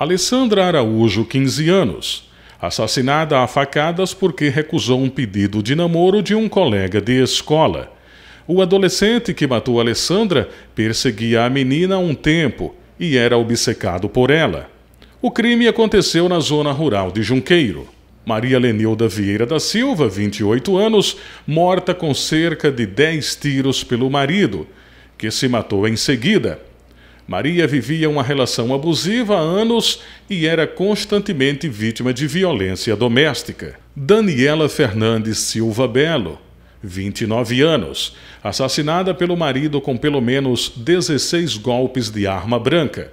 Alessandra Araújo, 15 anos, assassinada a facadas porque recusou um pedido de namoro de um colega de escola. O adolescente que matou Alessandra perseguia a menina há um tempo e era obcecado por ela. O crime aconteceu na zona rural de Junqueiro. Maria Lenilda Vieira da Silva, 28 anos, morta com cerca de 10 tiros pelo marido, que se matou em seguida. Maria vivia uma relação abusiva há anos e era constantemente vítima de violência doméstica. Daniela Fernandes Silva Belo, 29 anos, assassinada pelo marido com pelo menos 16 golpes de arma branca.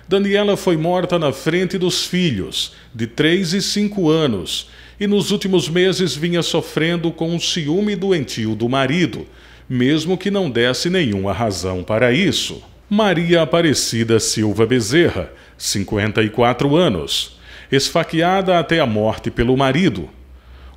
Daniela foi morta na frente dos filhos, de 3 e 5 anos, e nos últimos meses vinha sofrendo com um ciúme doentio do marido, mesmo que não desse nenhuma razão para isso. Maria Aparecida Silva Bezerra, 54 anos, esfaqueada até a morte pelo marido.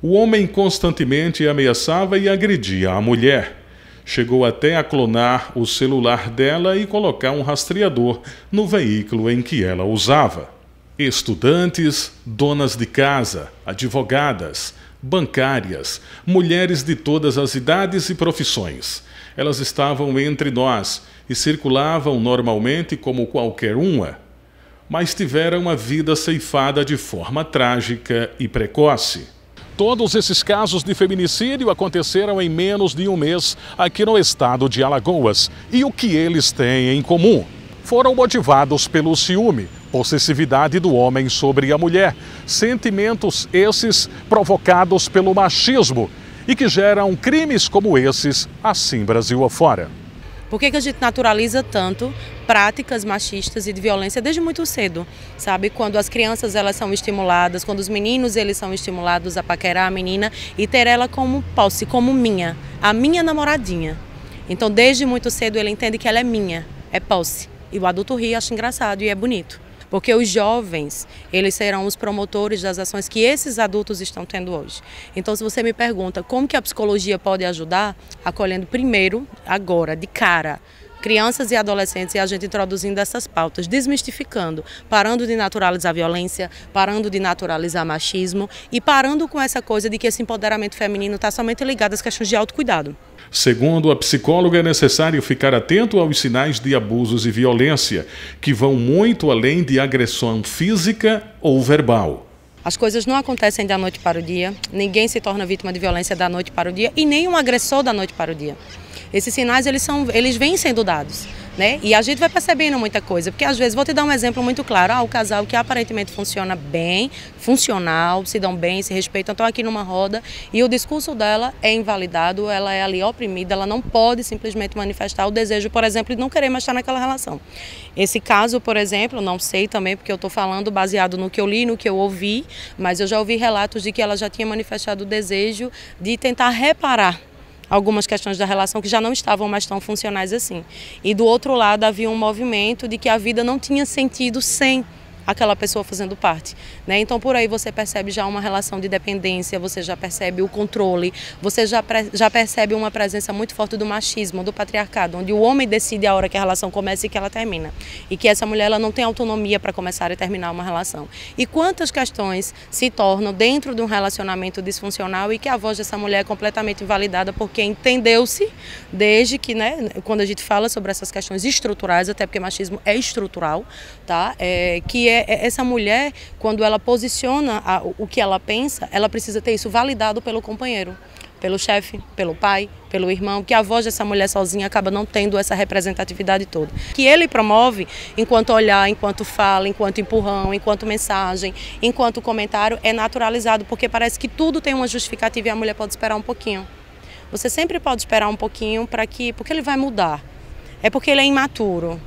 O homem constantemente ameaçava e agredia a mulher. Chegou até a clonar o celular dela e colocar um rastreador no veículo em que ela usava. Estudantes, donas de casa, advogadas, bancárias, mulheres de todas as idades e profissões. Elas estavam entre nós e circulavam normalmente como qualquer uma, mas tiveram a vida ceifada de forma trágica e precoce. Todos esses casos de feminicídio aconteceram em menos de um mês aqui no estado de Alagoas. E o que eles têm em comum? Foram motivados pelo ciúme, possessividade do homem sobre a mulher, sentimentos esses provocados pelo machismo e que geram crimes como esses, assim Brasil afora. Por que a gente naturaliza tanto práticas machistas e de violência desde muito cedo, sabe? Quando as crianças elas são estimuladas, quando os meninos eles são estimulados a paquerar a menina e ter ela como posse, como minha, a minha namoradinha. Então desde muito cedo ele entende que ela é minha, é posse. E o adulto ri, acha engraçado e é bonito. Porque os jovens, eles serão os promotores das ações que esses adultos estão tendo hoje. Então, se você me pergunta como que a psicologia pode ajudar, acolhendo primeiro, agora, de cara, crianças e adolescentes e a gente introduzindo essas pautas, desmistificando, parando de naturalizar a violência, parando de naturalizar machismo e parando com essa coisa de que esse empoderamento feminino está somente ligado às questões de autocuidado. Segundo a psicóloga, é necessário ficar atento aos sinais de abusos e violência, que vão muito além de agressão física ou verbal. As coisas não acontecem da noite para o dia, ninguém se torna vítima de violência da noite para o dia e nem um agressor da noite para o dia. Esses sinais eles vêm sendo dados, né? E a gente vai percebendo muita coisa, porque às vezes, vou te dar um exemplo muito claro, o casal que aparentemente funciona bem, funcional, se dão bem, se respeitam, estão aqui numa roda e o discurso dela é invalidado, ela é ali oprimida, ela não pode simplesmente manifestar o desejo, por exemplo, de não querer mais estar naquela relação. Esse caso, por exemplo, não sei também porque eu estou falando baseado no que eu li, no que eu ouvi, mas eu já ouvi relatos de que ela já tinha manifestado o desejo de tentar reparar algumas questões da relação que já não estavam mais tão funcionais assim. E do outro lado havia um movimento de que a vida não tinha sentido sem aquela pessoa fazendo parte, né? Então por aí você percebe já uma relação de dependência, você já percebe o controle, você já percebe uma presença muito forte do machismo, do patriarcado, onde o homem decide a hora que a relação começa e que ela termina. E que essa mulher ela não tem autonomia para começar e terminar uma relação. E quantas questões se tornam dentro de um relacionamento disfuncional e que a voz dessa mulher é completamente invalidada porque entendeu-se desde que, né, quando a gente fala sobre essas questões estruturais, até porque machismo é estrutural, tá? Que essa mulher, quando ela posiciona o que ela pensa, ela precisa ter isso validado pelo companheiro, pelo chefe, pelo pai, pelo irmão, que a voz dessa mulher sozinha acaba não tendo essa representatividade toda. Que ele promove enquanto olhar, enquanto fala, enquanto empurrão, enquanto mensagem, enquanto comentário, é naturalizado, porque parece que tudo tem uma justificativa e a mulher pode esperar um pouquinho. Você sempre pode esperar um pouquinho porque ele vai mudar, é porque ele é imaturo.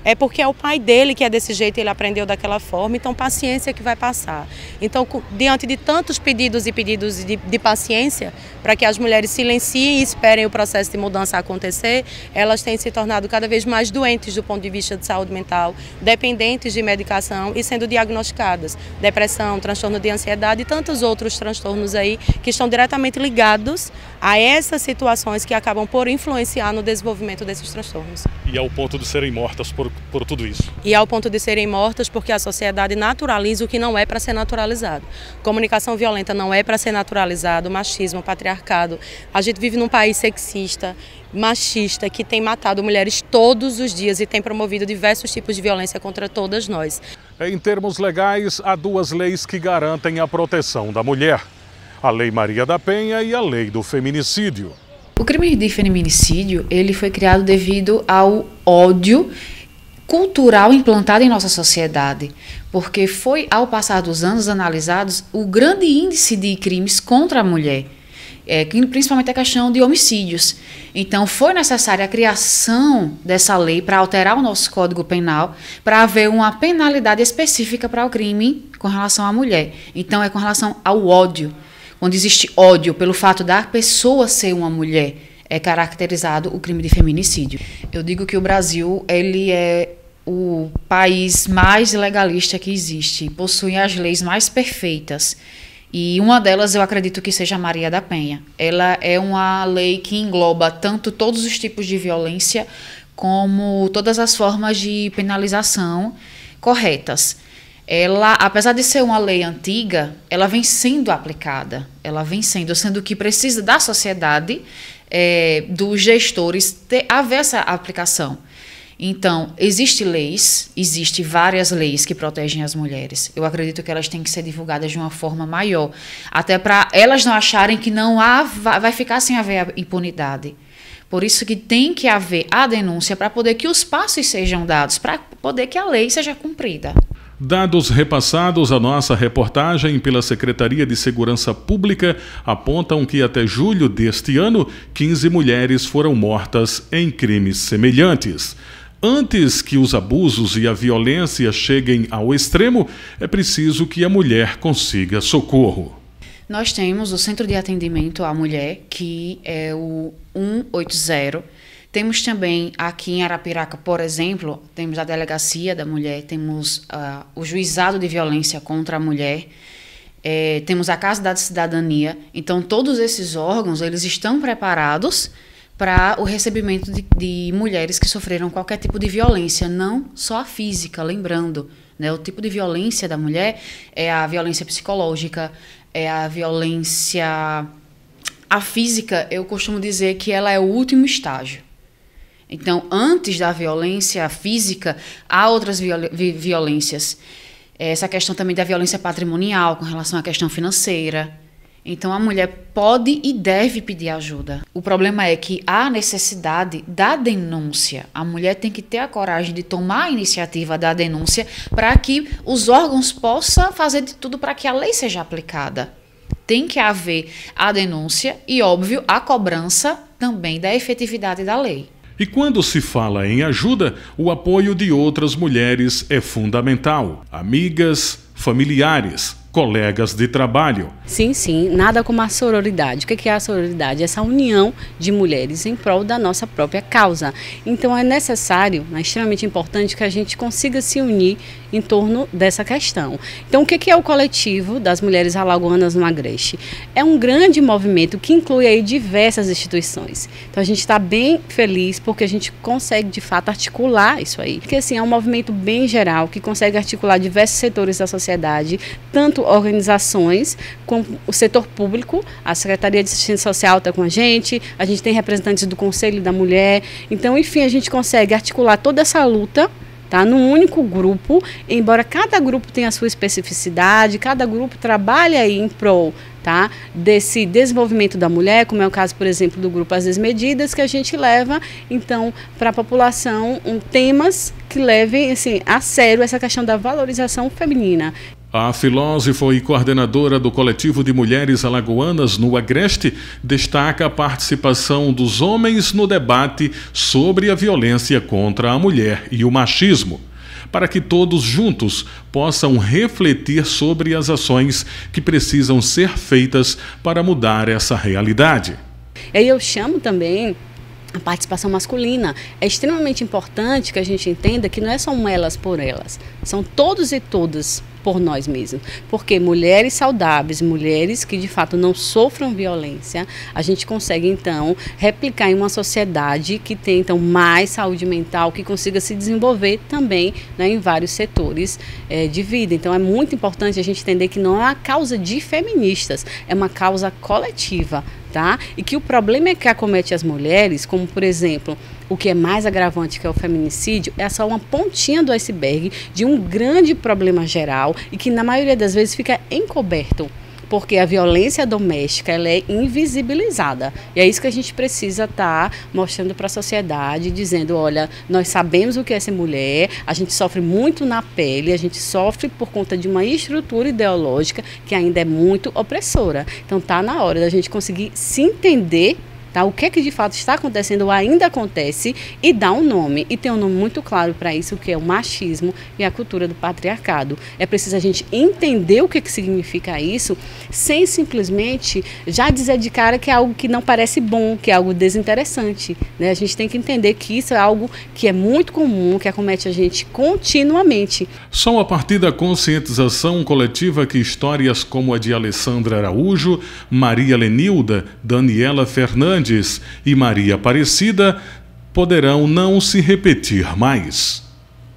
É porque é o pai dele que é desse jeito, ele aprendeu daquela forma, então paciência que vai passar. Então, diante de tantos pedidos de paciência, para que as mulheres silenciem e esperem o processo de mudança acontecer, elas têm se tornado cada vez mais doentes do ponto de vista de saúde mental, dependentes de medicação e sendo diagnosticadas. Depressão, transtorno de ansiedade e tantos outros transtornos aí que estão diretamente ligados a essas situações que acabam por influenciar no desenvolvimento desses transtornos. E ao ponto de serem mortas por por tudo isso. E ao ponto de serem mortas porque a sociedade naturaliza o que não é para ser naturalizado. Comunicação violenta não é para ser naturalizado, machismo, patriarcado. A gente vive num país sexista, machista, que tem matado mulheres todos os dias e tem promovido diversos tipos de violência contra todas nós. Em termos legais, há duas leis que garantem a proteção da mulher: a Lei Maria da Penha e a Lei do Feminicídio. O crime de feminicídio, ele foi criado devido ao ódio cultural implantado em nossa sociedade, porque foi, ao passar dos anos analisados, o grande índice de crimes contra a mulher, principalmente a questão de homicídios. Então, foi necessária a criação dessa lei para alterar o nosso Código Penal, para haver uma penalidade específica para o crime com relação à mulher. Então, é com relação ao ódio. Quando existe ódio pelo fato da pessoa ser uma mulher, é caracterizado o crime de feminicídio. Eu digo que o Brasil, ele é o país mais legalista que existe, possui as leis mais perfeitas. E uma delas eu acredito que seja a Maria da Penha. Ela é uma lei que engloba tanto todos os tipos de violência como todas as formas de penalização corretas. Ela, apesar de ser uma lei antiga, ela vem sendo aplicada. Ela vem sendo que precisa da sociedade, dos gestores, haver essa aplicação. Então, existem várias leis que protegem as mulheres. Eu acredito que elas têm que ser divulgadas de uma forma maior, até para elas não acharem que não vai ficar sem haver impunidade. Por isso que tem que haver a denúncia para poder que os passos sejam dados, para poder que a lei seja cumprida. Dados repassados à nossa reportagem pela Secretaria de Segurança Pública apontam que até julho deste ano, 15 mulheres foram mortas em crimes semelhantes. Antes que os abusos e a violência cheguem ao extremo, é preciso que a mulher consiga socorro. Nós temos o Centro de Atendimento à Mulher, que é o 180. Temos também aqui em Arapiraca, por exemplo, temos a Delegacia da Mulher, temos o Juizado de Violência contra a Mulher, temos a Casa da Cidadania. Então, todos esses órgãos, eles estão preparados para o recebimento de mulheres que sofreram qualquer tipo de violência, não só a física, lembrando, né? O tipo de violência da mulher é a violência psicológica, é a violência... A física, eu costumo dizer que ela é o último estágio. Então, antes da violência física, há outras violências. Essa questão também da violência patrimonial, com relação à questão financeira. Então, a mulher pode e deve pedir ajuda. O problema é que há necessidade da denúncia. A mulher tem que ter a coragem de tomar a iniciativa da denúncia para que os órgãos possam fazer de tudo para que a lei seja aplicada. Tem que haver a denúncia e, óbvio, a cobrança também da efetividade da lei. E quando se fala em ajuda, o apoio de outras mulheres é fundamental. Amigas, familiares, colegas de trabalho. Sim, nada como a sororidade. O que é a sororidade? Essa união de mulheres em prol da nossa própria causa. Então é necessário, é extremamente importante que a gente consiga se unir em torno dessa questão. Então o que é o coletivo das mulheres alagoanas no Agreste? É um grande movimento que inclui aí diversas instituições. Então a gente está bem feliz porque a gente consegue de fato articular isso aí. Porque assim, é um movimento bem geral que consegue articular diversos setores da sociedade, tanto organizações como o setor público. A Secretaria de Assistência Social está com a gente tem representantes do Conselho da Mulher. Então, enfim, a gente consegue articular toda essa luta, tá, num único grupo, embora cada grupo tenha a sua especificidade, cada grupo trabalha aí em prol, tá, desse desenvolvimento da mulher, como é o caso, por exemplo, do grupo As Desmedidas, que a gente leva, então, para a população temas que levem assim, a sério essa questão da valorização feminina. A filósofa e coordenadora do Coletivo de Mulheres Alagoanas no Agreste destaca a participação dos homens no debate sobre a violência contra a mulher e o machismo, para que todos juntos possam refletir sobre as ações que precisam ser feitas para mudar essa realidade. E eu chamo também a participação masculina. É extremamente importante que a gente entenda que não é só um elas por elas, são todos e todas por nós mesmos. Porque mulheres saudáveis, mulheres que de fato não sofram violência, a gente consegue então replicar em uma sociedade que tenha então mais saúde mental, que consiga se desenvolver também, né, em vários setores de vida. Então é muito importante a gente entender que não é uma causa de feministas, é uma causa coletiva. Tá? E que o problema é que acomete as mulheres, como por exemplo, o que é mais agravante, que é o feminicídio, é só uma pontinha do iceberg de um grande problema geral e que na maioria das vezes fica encoberto. Porque a violência doméstica ela é invisibilizada. E é isso que a gente precisa estar mostrando para a sociedade, dizendo, olha, nós sabemos o que é ser mulher, a gente sofre muito na pele, a gente sofre por conta de uma estrutura ideológica que ainda é muito opressora. Então está na hora da gente conseguir se entender, tá? O que é que de fato está acontecendo ou ainda acontece e dar um nome. E tem um nome muito claro para isso, que é o machismo e a cultura do patriarcado. É preciso a gente entender o que significa isso, sem simplesmente já dizer de cara que é algo que não parece bom, que é algo desinteressante, né? A gente tem que entender que isso é algo que é muito comum, que acomete a gente continuamente. Só a partir da conscientização coletiva que histórias como a de Alessandra Araújo, Maria Lenilda, Daniela Fernandes e Maria Aparecida poderão não se repetir mais.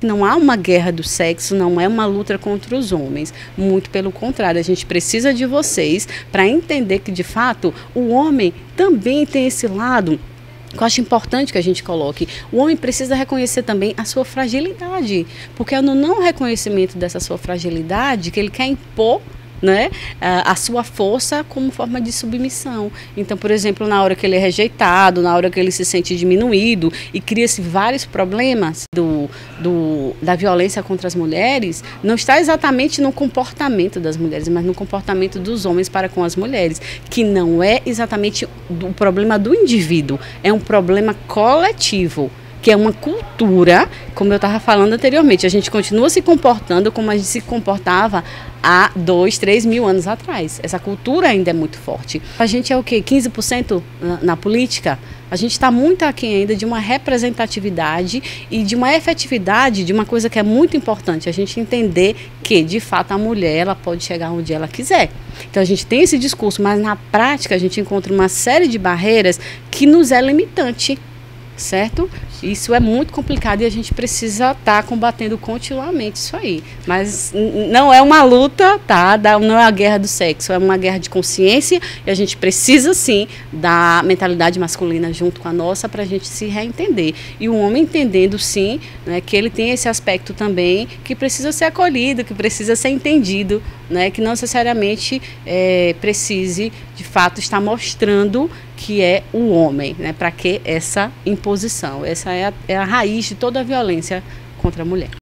Não há uma guerra do sexo, não é uma luta contra os homens, muito pelo contrário, a gente precisa de vocês para entender que de fato o homem também tem esse lado que eu acho importante que a gente coloque. O homem precisa reconhecer também a sua fragilidade, porque é no não reconhecimento dessa sua fragilidade que ele quer impor, né, a sua força como forma de submissão. Então, por exemplo, na hora que ele é rejeitado, na hora que ele se sente diminuído e cria-se vários problemas da violência contra as mulheres, não está exatamente no comportamento das mulheres, mas no comportamento dos homens para com as mulheres, que não é exatamente o problema do indivíduo, é um problema coletivo, que é uma cultura, como eu estava falando anteriormente, a gente continua se comportando como a gente se comportava há 2, 3 mil anos atrás. Essa cultura ainda é muito forte. A gente é o quê? 15% na política? A gente está muito aquém ainda de uma representatividade e de uma efetividade de uma coisa que é muito importante, a gente entender que, de fato, a mulher ela pode chegar onde ela quiser. Então a gente tem esse discurso, mas na prática a gente encontra uma série de barreiras que nos é limitante. Certo? Isso é muito complicado e a gente precisa estar combatendo continuamente isso aí. Mas não é uma luta, tá? Não é uma guerra do sexo, é uma guerra de consciência e a gente precisa sim da mentalidade masculina junto com a nossa para a gente se reentender. E o homem entendendo sim, né, que ele tem esse aspecto também que precisa ser acolhido, que precisa ser entendido, né, que não necessariamente precise de fato estar mostrando que é o homem, né? Para que essa imposição? Essa é a raiz de toda a violência contra a mulher.